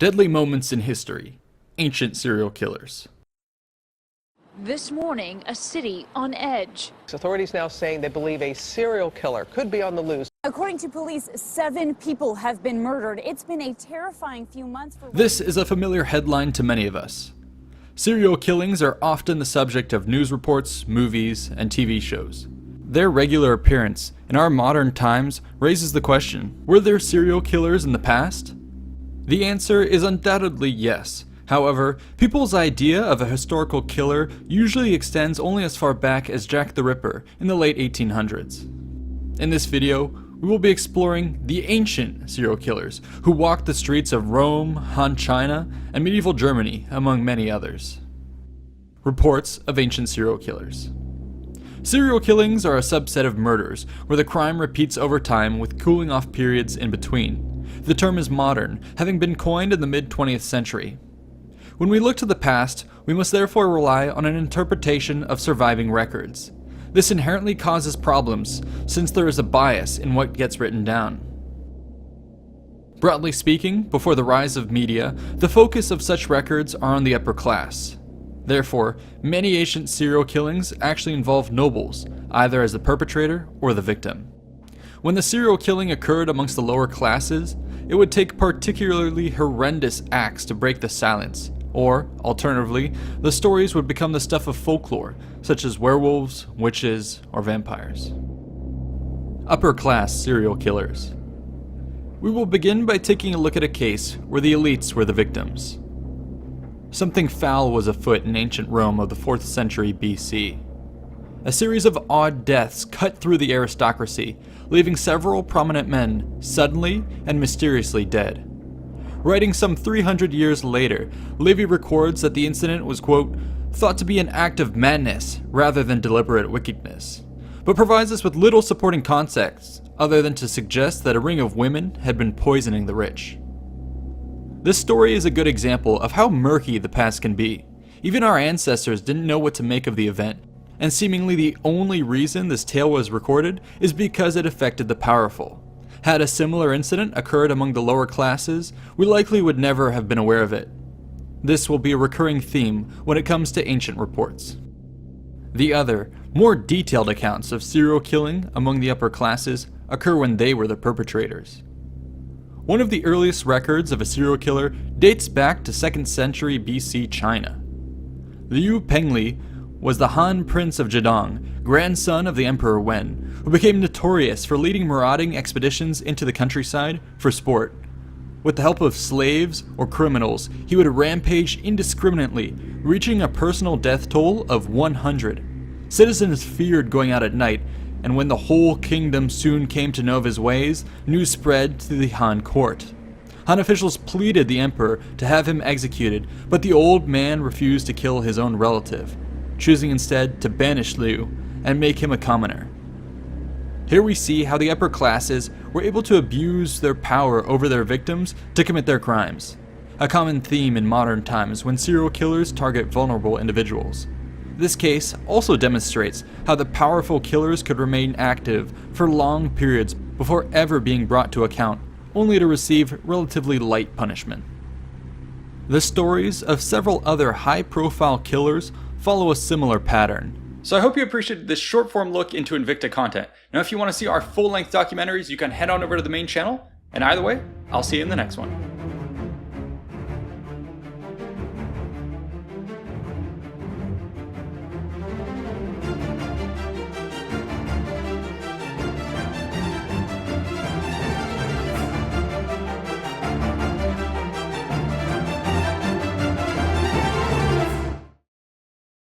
Deadly moments in history. Ancient serial killers. This morning, a city on edge. Authorities now saying they believe a serial killer could be on the loose. According to police, 7 people have been murdered. It's been a terrifying few months for... This is a familiar headline to many of us. Serial killings are often the subject of news reports, movies, and TV shows. Their regular appearance in our modern times raises the question, were there serial killers in the past? The answer is undoubtedly yes. However, people's idea of a historical killer usually extends only as far back as Jack the Ripper in the late 1800s. In this video, we will be exploring the ancient serial killers who walked the streets of Rome, Han China, and medieval Germany, among many others. Reports of ancient serial killers. Serial killings are a subset of murders where the crime repeats over time with cooling off periods in between. The term is modern, having been coined in the mid-20th century. When we look to the past, we must therefore rely on an interpretation of surviving records. This inherently causes problems, since there is a bias in what gets written down. Broadly speaking, before the rise of media, the focus of such records are on the upper class. Therefore, many ancient serial killings actually involve nobles, either as the perpetrator or the victim. When the serial killing occurred amongst the lower classes, it would take particularly horrendous acts to break the silence, or, alternatively, the stories would become the stuff of folklore, such as werewolves, witches, or vampires. Upper class serial killers. We will begin by taking a look at a case where the elites were the victims. Something foul was afoot in ancient Rome of the 4th century BC. A series of odd deaths cut through the aristocracy, leaving several prominent men suddenly and mysteriously dead. Writing some 300 years later, Livy records that the incident was, quote, thought to be an act of madness rather than deliberate wickedness, but provides us with little supporting context other than to suggest that a ring of women had been poisoning the rich. This story is a good example of how murky the past can be. Even our ancestors didn't know what to make of the event, and seemingly the only reason this tale was recorded is because it affected the powerful. Had a similar incident occurred among the lower classes, we likely would never have been aware of it. This will be a recurring theme when it comes to ancient reports. The other, more detailed accounts of serial killing among the upper classes occur when they were the perpetrators. One of the earliest records of a serial killer dates back to 2nd century BC China. Liu Pengli was the Han Prince of Zhejiang, grandson of the Emperor Wen, who became notorious for leading marauding expeditions into the countryside for sport. With the help of slaves or criminals, he would rampage indiscriminately, reaching a personal death toll of 100. Citizens feared going out at night, and when the whole kingdom soon came to know of his ways, news spread to the Han court. Han officials pleaded the emperor to have him executed, but the old man refused to kill his own relative, choosing instead to banish Liu and make him a commoner. Here we see how the upper classes were able to abuse their power over their victims to commit their crimes, a common theme in modern times when serial killers target vulnerable individuals. This case also demonstrates how the powerful killers could remain active for long periods before ever being brought to account, only to receive relatively light punishment. The stories of several other high-profile killers follow a similar pattern. So I hope you appreciated this short-form look into Invicta content. Now if you want to see our full-length documentaries, you can head on over to the main channel, and either way, I'll see you in the next one.